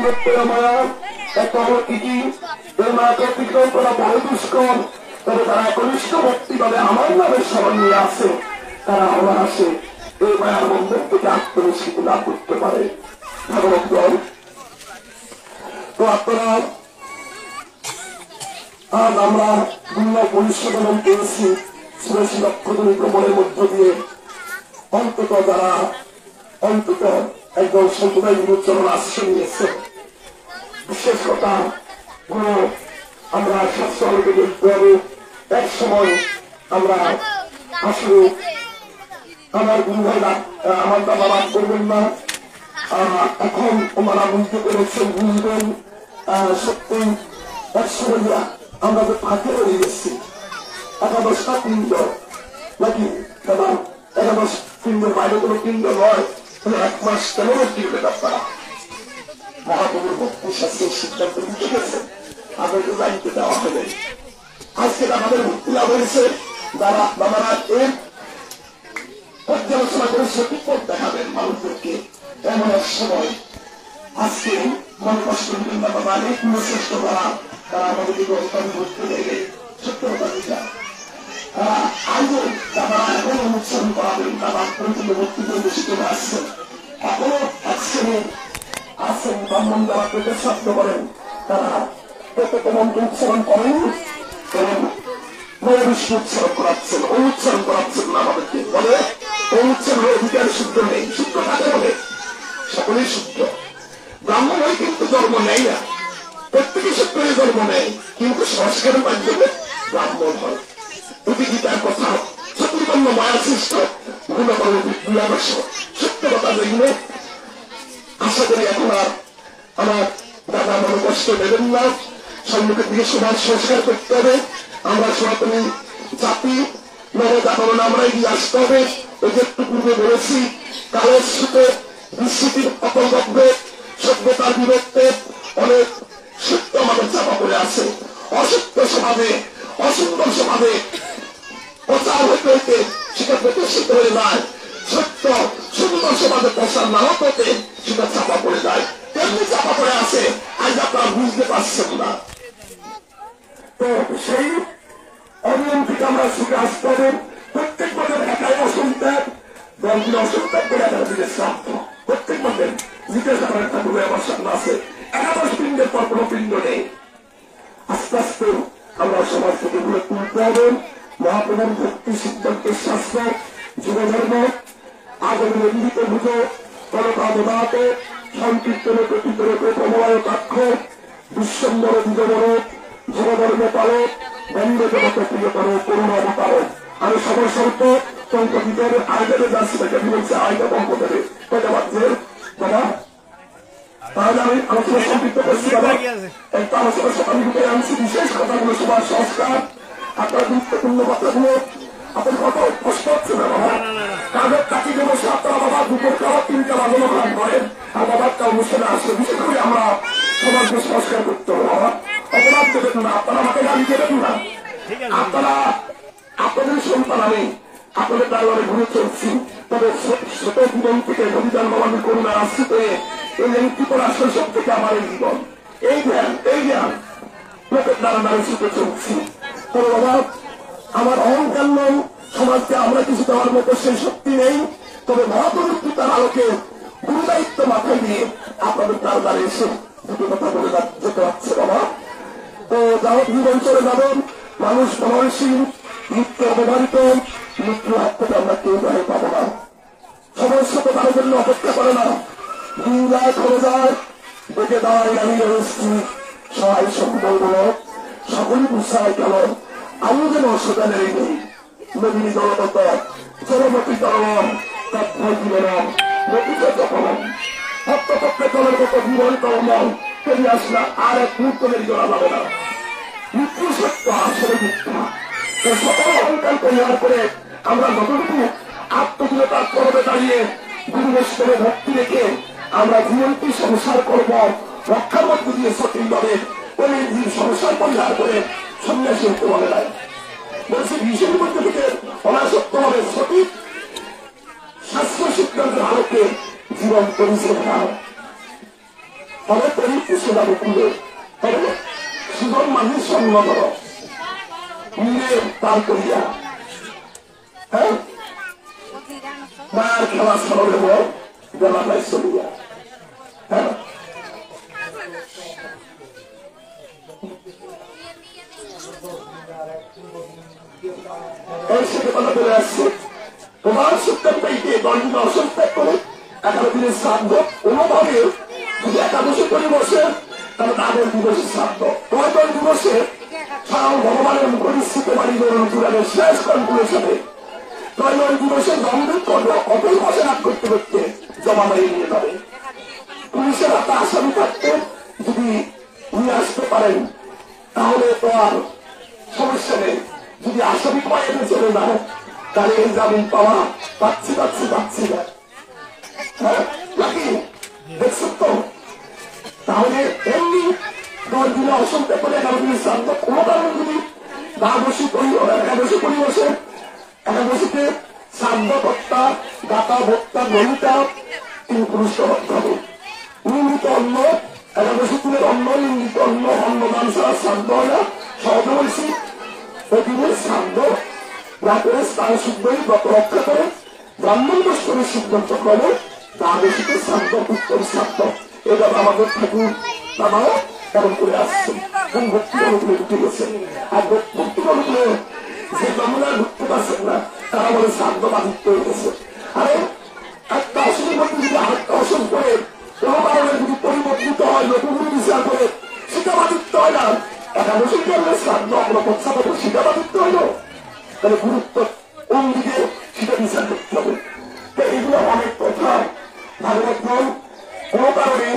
মায়া একটা হল কি এই মায়াকে অতিক্রম করা বড় দুষ্কর। তবে তারা একনিষ্ঠ ব্যক্তিভাবে আমার নামের স্মরণ নিয়ে আসে, তারা আমার আসে এই মায়ার বন্ধন থেকে আত্মনিষ্কৃতি লাভ করতে পারে। ভগবদ্গণ, তো আপনারা আজ আমরা বিভিন্ন পরিশোধন পেয়েছি ষোড়শী লক্ষগুলি ভ্রমণের মধ্য দিয়ে। অন্তত যারা অন্তত একদম সম্প্রদায় বিমোচন আশ্রয় নিয়েছে, বিশেষ কথা কোন আমরা শাস্ত্রকে বলতে হবে। এক সময় আমরা আসলে আমার গুরু ভাইরা আমার বাবা রাগ করবেন না, এখন ওনারা বুঝতে পেরেছেন, বুঝবেন সত্যি এক সময় আমরা যে ফাঁকে হয়ে গেছি 11টা পিণ্ড নাকি দাদা, 11 পিণ্ডের বাইরে কোনো পিণ্ড নয়, তাহলে 1 মাস কেন টিকবে আপনারা? মহাপ্রভুর ভক্তি শাস্ত্রের সিদ্ধান্ত নিতে গেছে, আমাদেরকে জানতে দেওয়া হবে। আজকে আমাদের ভক্তি লাভ হয়েছে, বাবারা এর পর্যালোচনা করে সঠিক পথ দেখাবেন মানুষদেরকে। এমন এক সময় আজকে মনে কষ্ট দিলেন না বাবা, অনেক শ্রেষ্ঠ করা তারা আমাদেরকে গৌতম ঘুরতে দেবে। সত্য কথা যেটা আজও তারা এখনো অনুসরণ করাবেন, তারা পর্যন্ত ভক্তি করতে শিখে আসছেন। এখনো এক শ্রেণী আছেন ব্রাহ্মণ যারা পেটের শব্দ করেন, তারা প্রত্যেক মন্ত্র উচ্চারণ করেন এবং মহাবিষ্ণু উচ্চারণ করাচ্ছেন, অনুচ্চারণ করাচ্ছেন না আমাদেরকে। বলে অনুচ্চারণ অধিকার শুদ্ধ নেই, শুদ্ধ থাকে বলে সকলেই শুদ্ধ। ব্রাহ্মণ হয়ে কিন্তু জন্ম নেয় না, প্রত্যেকে সত্যই জন্ম নেয়, কিন্তু সংস্কারের মাধ্যমে ব্রাহ্মণ হয়। গীতার কথা চতুর্বর্ণ মায়া সৃষ্ট গুণাবশ সত্য কথা যেগুলো। আশা করি এখন আর আমার দাদা মনে কষ্ট নেবেন না, সম্মুখের দিকে সবার সংস্কার করতে হবে। আমরা সনাতনী জাতি নবজাগরণ আমরা এগিয়ে আসতে হবে। ওই যে একটু পূর্বে বলেছি, কালের সাথে বিস্মৃতির অপগব্যে সভ্যতার বিরুদ্ধে অনেক সত্য আমাদের চাপা পড়ে আছে। অসত্য স্বভাবে অসুন্দর স্বভাবে প্রচার হইতে হইতে সেটা প্রতিষ্ঠিত হয়ে যায়। সত্য সুন্দর সমাজে প্রচার না হতে সেটা চাপা পড়ে যায়। তেমনি চাপা পড়ে আছে, আজ আপনারা বুঝতে পারছেন না। তো সেই অনিয়ম থেকে আমরা সুখে আসতে হবে। প্রত্যেক বছর একাই অসন্ত্যাগ, 10 দিন অসন্ত্যাগ করে 11 দিনের শ্রাদ্ধ। প্রত্যেক বছর জিজ্ঞাসা করার একটা বলে আমার সামনে আছে, 11 পিণ্ডের পর কোনো পিণ্ড নেই। আস্তে আস্তে আমরা সমাজ থেকে গুলো তুলতে হবে। মহাপ্রধান ভক্তি সিদ্ধান্তের শাস্ত্র যুবধর্ম আগমন নিন্দিত ভুজ কলকাত সংকীর্তনে প্রকৃতরূপে প্রময় কাক্ষ বিশ্বম্বর বিজবর যুবধর্ম পালক বন্ধ জগত প্রিয়তর করুণা অবতারক। আমি সবার স্বল্প তঙ্ক ভিতরে আয়োজনে যাচ্ছি, তাকে বলছে আয়টা কম দেবে কয়টা বাচ্চের বাবা। তাহলে আমি আলোচনা সম্পৃক্ত করছি বাবা, একটা আলোচনা সকাল থেকে আনছি বিশেষ কথাগুলো সবার সংস্কার। আপনার গুরুত্বপূর্ণ কথাগুলো আপনার কত কষ্ট হচ্ছে না বাবা? কাগজ কাটি দেবো আপনারা বাবা দুপুর খাওয়া 3টা বাজানো খান করেন, আর বাবার একটা অনুষ্ঠানে আসলে বিশেষ করে আমরা সমাজকে সংস্কার করতে হবে বাবা। অপরাধ দেবেন না, আপনারা আমাকে গালি দেবেন না। আপনারা আপনাদের সন্তান, আমি আপনাদের দরবারে ঘুরে চলছি, তবে ছোট জীবন থেকে হরিদান বাবাকে করুণা আশ্রিত হয়ে এই ত্রিপুরা শৈশব থেকে আমার এই জীবন, এই জ্ঞান লোকের দ্বারা নারী ছুটে চলছি। তবে বাবা আমার অহংকার নয়, সমাজকে আমরা কিছু দেওয়ার মতো সেই শক্তি নেই। তবে মহাপ্রভু তার আলোকে গুরু দায়িত্ব মাথায় দিয়ে আপনাদের তার দ্বারা এসে দুটো কথা বলে যেতে পারছে বাবা। তো যাবত জীবন চলে যাবেন, মানুষ মননশীল, মৃত্যু অবধারিত, মৃত্যু হাত থেকে আমরা কেউ গায়ে পাবো না। সমস্ত তো তার জন্য অপেক্ষা করে না, দুরায় করে যায় বেঁচে দাঁড়ায় আমি রয়েছি সহায় সম্বল সকলই উৎসাহ গেল। আমি যেন সেখানে নেই নবীনী দলগত জলমতি তরম তৎভয় জীবন নদীতে যখন হত্যপক্ষে জলের মতো জীবন তরমন ফেরিয়ে আসলে আর এক মুহূর্ত দেরি করা যাবে না। মৃত্যু সত্য আসলে মিথ্যা। সকল অহংকার পরিহার করে আমরা যতটুকু আত্মদীনতার করবে দাঁড়িয়ে গুরুবেশ্বরে ভক্তি রেখে আমরা জীবনটি সংসার করব রক্ষার মধ্যে দিয়ে সঠিকভাবে ওই সংসার পরিহার করে সন্ন্যাসী হতে বলে নাই। বলছে বিষের মধ্যে থেকে অনাসক্ত হবে সঠিক শাস্ত্র সিদ্ধান্তের আলোকে জীবন পরিচালনা। তবে তৈরি পুষে যাবে পুলে। তবে সুজন মাঝি সঙ্গ করো মিলে তার করিয়া, হ্যাঁ মায়ের খেলা সরল দেব বেলাটাই চলিয়া। হ্যাঁ এই সেটা কথা বলে আসছে। তোমার সত্যান পেইতে 10 দিন অসুখ ত্যাগ করে 11 দিনের শ্রাদ্ধ কোনোভাবে যদি একাদশী করে বসে তাহলে তাদের দিবসের শ্রাদ্ধ। তোমার 10 দিবসে স্বয়ং ভগবানের মুখনিশ্চিত বাড়ি পুরাণের শেষ কনক্লুশনে 9 দিবসে দণ্ডের করল অপর বসে রাগ করতে করতে জমা বাড়ি নিয়ে যাবে। পুলিশের হাতে আসামি থাকতে যদি নিয়ে আসতে পারেন তাহলে তো আর সমস্যা নেই। যদি আসামি পাইতে চলে যায় তাহলে এই জামিন পাওয়া পাচ্ছি না। হ্যাঁ নাকি দেখছো তো? তাহলে এমনি 10 দিনে অসংখ্য করে 11 দিনের শ্রাদ্ধ কোনো কারণ যদি একাদশী পরিবেশে একাদশীতে শ্রাদ্ধ কর্তা গাতা ভোক্তা গ্রহিতা 3 পুরুষ হবে। নিয়মিত অন্ন একাদশী তুলের অন্ন নিয়মিত অন্নদান ছাড়া শ্রাদ্ধ হয় না। সহজে বলছি প্রতিদিন শ্রাদ্ধ রাতের স্থান শুদ্ধই ব্রত রক্ষা করে ব্রাহ্মণ বস্ত্রের সিদ্ধান্ত ক্রমে দ্বাদশীতে শ্রাদ্ধ উত্তর শ্রাদ্ধ। এটা আমাদের ঠাকুর বাবাও তেমন করে আসছেন এবং ভক্তি অনুকূলে উঠে গেছেন। আর ভক্তি অনুকূলে যে ব্রাহ্মণরা ঢুকতে পারছেন না তারা বলে শ্রাদ্ধ বাধিত্ব হয়ে গেছে। আরে একটা অসুখের মধ্যে যদি আরেকটা অসুখ করে কোনো কারণে যদি পরিবর্তিত হয় নতুন বিচার করে সেটা বাধিত্ব হয় না। একাদশীর জন্য শ্রাদ্ধ আমরা প্রত্যাশা সেটা বাধিত্ব হইল, তাহলে গুরুত্ব কোন দিকে সেটা বিচার করতে হবে। তো এগুলো অনেক কথা ভাগবত কোনো কারণে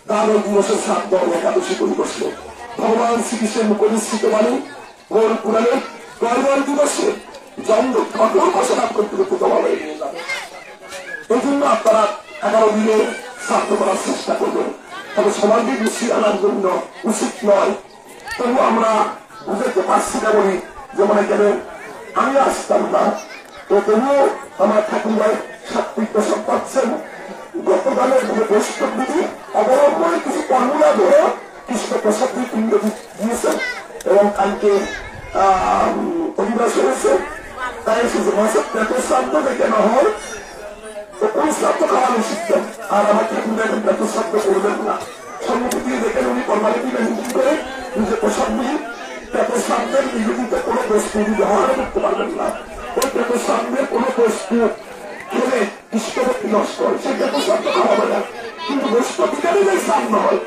তার ওই দিবসের শ্রাদ্ধ একাদশী করে বসলো। ভগবান শ্রীকৃষ্ণের মুখনিশ্চিত বাণী গৌর পুরাণের 9 দিবসে জন্ম কঠোর ঘোষণা করতে করতে জমা হয়ে নিয়ে যাবে। এই জন্য আপনারা 11 দিনে শ্রাদ্ধ করার চেষ্টা করবেন। তবে সমাজকে গুছিয়ে আনার জন্য উচিত নয়। তবু আমরা বুঝতে পারছি না বলি যেমন এখানে আমি আসতাম না, তো তবুও আমার ঠাকুরগাঁয় সাত্বিক প্রসব পাচ্ছেন। গতকালের বৈষ্ণব বিধি অবলম্বনে কিছু ফর্মুলা ধরে কৃষ্ণ প্রসাদ পিণ্ড দিয়েছেন এবং কালকে অধিবাস হয়েছে। তাই এসেছে মাসের পেটের শ্রাদ্ধ দেখে না হয় তো কোন শ্রাদ্ধ খাওয়া নিষিদ্ধ। আর আমার ঠাকুররা এখন পেটের শ্রাদ্ধ করবেন না। সম্মতি দিয়ে দেখেন উনি ফর্মালিটি মেনটেন করে নিজে প্রসাদ দিয়ে পেটের শ্রাদ্ধের নিবেদিত কোনো বস্তু ব্যবহার করতে পারবেন না। ওই পেটের শ্রাদ্ধের কোনো বস্তু খেলে কৃষ্ণভক্তি নষ্ট হয়, সেই পেটের শ্রাদ্ধ খাওয়াবে না। কিন্তু বৈষ্ণবিকারী যে শ্রাদ্ধ হয়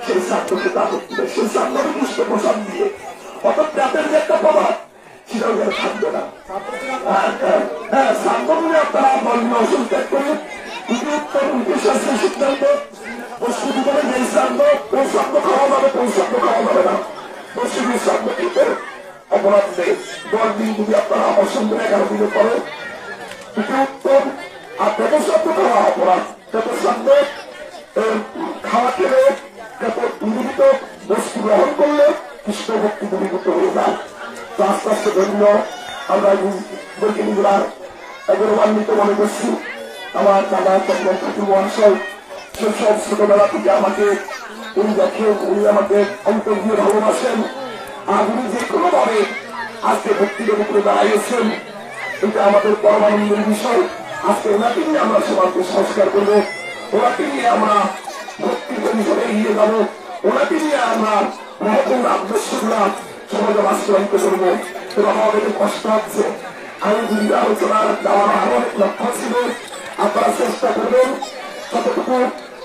সেই শ্রাদ্ধকে তা করতে হয়, সেই শ্রাদ্ধ কৃষ্ণ প্রসাদ দিয়ে অত পেটের যে একটা প্রভাব সেটাও যেন থাকবে না। হ্যাঁ শ্রাদ্ধ করে আপনারা বর্ণ অসুখ ত্যাগ করে শাস্ত্রের সিদ্ধান্ত প্রস্তুতি করে যে শ্রাদ্ধ কোন শ্রাদ্ধ খাওয়া যাবে কোন শ্রাদ্ধ খাওয়া যাবে না প্রস্তুতির শ্রাদ্ধ কিন্তু অপরাধ নেই। 10 দিন যদি আপনারা অসংখ্য 11 দিনে করেন উত্তম। আর পেটের শ্রাদ্ধ খাওয়া অপরাধ। পেটের শ্রাদ্ধ খাওয়া খেলে নিবেদিত বস্তু গ্রহণ করলে কৃষ্ণ ভক্তি দূরীভূত হয়ে যায়। তো আস্তে আস্তে ধন্য আমরা বৈজ্ঞানিকরা গৌরবান্বিত মনে করছি। আমার দাদা চন্দ্র ঠাকুর মহাশয় সেসব ছোটবেলা থেকে আমাকে উনি দেখেন, উনি আমাকে অন্তর দিয়ে ভালোবাসেন। আর উনি যে কোনো ভাবে আজকে ভক্তির উপরে দাঁড়াইয়েছেন, এটা আমাদের পরমানন্দের বিষয়। আজকে ওনাকে নিয়ে আমরা সমাজকে সংস্কার করবো, ওনাকে নিয়ে আমরা ভক্তির পরিসরে এগিয়ে যাবো, ওনাকে নিয়ে আমরা মহাপূর্ণ আদর্শগুলা সমাজে বাস্তবায়িত করবো। এবং আমাদের কষ্ট হচ্ছে আমি যদি আলোচনা দেওয়ার আরো অনেক লক্ষ্য ছিল। আপনারা চেষ্টা করবেন যতটুকু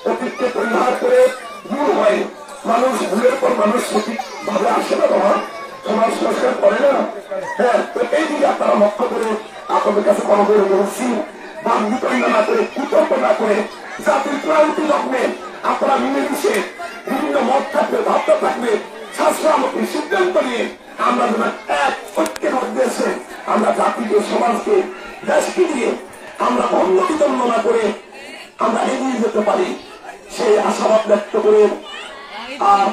অতীতকে পরিহার করে দূর হয়। মানুষ ভুলের পর মানুষ সঠিক ভাবে আসে না, বাবা সমাজ সংস্কার করে না। হ্যাঁ, তো এই দিকে আপনারা লক্ষ্য করে আপনাদের কাছে কোনো করে বলছি বাদ বিতরণ না করে কুতর্ক না করে জাতির ক্রান্তি লগ্নে আপনারা মিলেমিশে বিভিন্ন মত থাকবে ভাবনা থাকবে শাস্ত্র আমাকে সিদ্ধান্ত নিয়ে আমরা যেন এক ঐক্যের মধ্যে এসে আমরা জাতিকে সমাজকে দেশকে দিয়ে আমরা উন্নতি বর্ণনা করে আমরা এগিয়ে যেতে পারি সেই আশাবাদ ব্যক্ত করে আর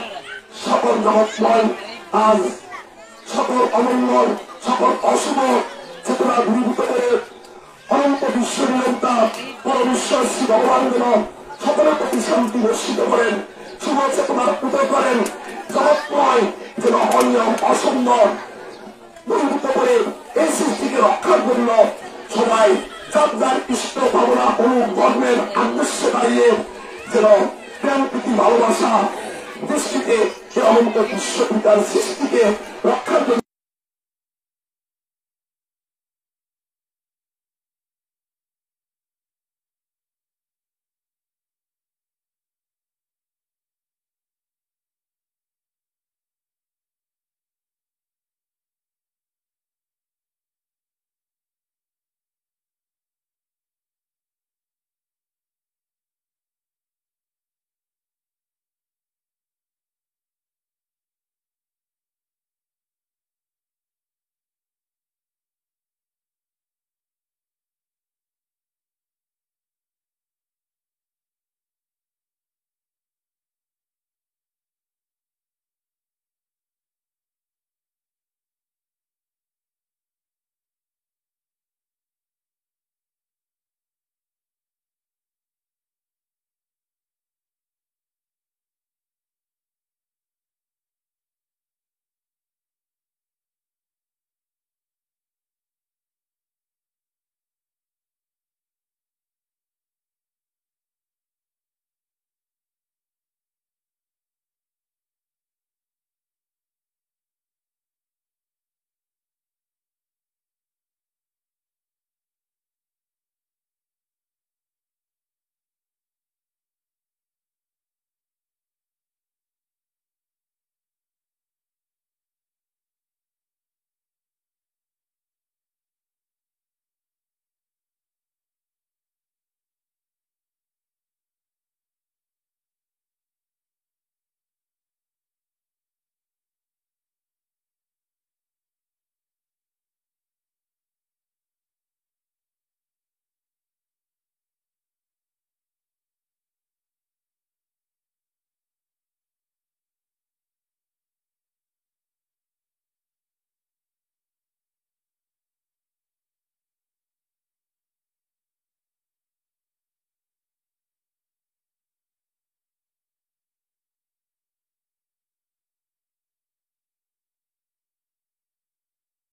সকল জগৎময় আজ সকল অমঙ্গল সকল অশুভ চেতনা দূরীভূত করে অনন্ত বিশ্ব নিরন্তা পরমেশ্বর শ্রী ভগবান যেন সকলের প্রতি শান্তি বর্ষিত করেন চেতনা উদয় করেন, জগৎময় যেন অনিয়ম অসম্ভব দূরীভূত করে এই সৃষ্টিকে রক্ষার জন্য সবাই যার যার ইষ্ট ভাবনা অনুধর্মের আদর্শে দাঁড়িয়ে যেন প্রেম প্রীতি ভালোবাসা দৃষ্টিতে অনন্ত বিশ্বপিতার সৃষ্টিকে রক্ষার জন্য